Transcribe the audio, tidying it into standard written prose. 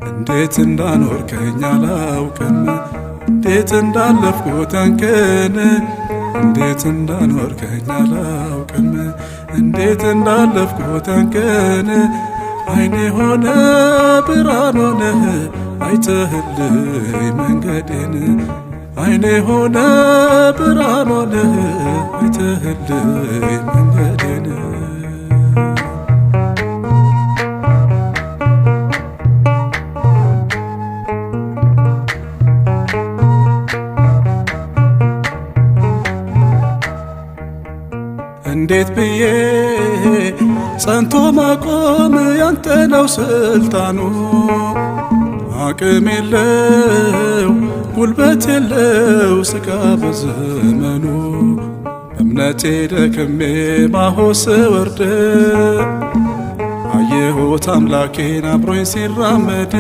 እንዴት እንዳኖርከኝ አላውቅም እንዴት እንዳለፍኩት አንቀን እንዴት እንዳኖርከኝ አላውቅም እንዴት እንዳለፍኩት አንቀን አይኔ ሆነ ብርሃን ሆነ አይተህልኝ መንገዴን አይኔ ሆነ ብርሃን ሆነ አይተህልኝ መንገዴን እንዴት ብዬ ጸንቶ ማቆም ያንተ ነው ስልጣኑ አቅም የለው ጉልበት የለው ሥጋ በዘመኑ በእምነቴ ደክሜ ማሆስ ወርድ አየሁት አምላኬን አብሮኝ ሲራመድ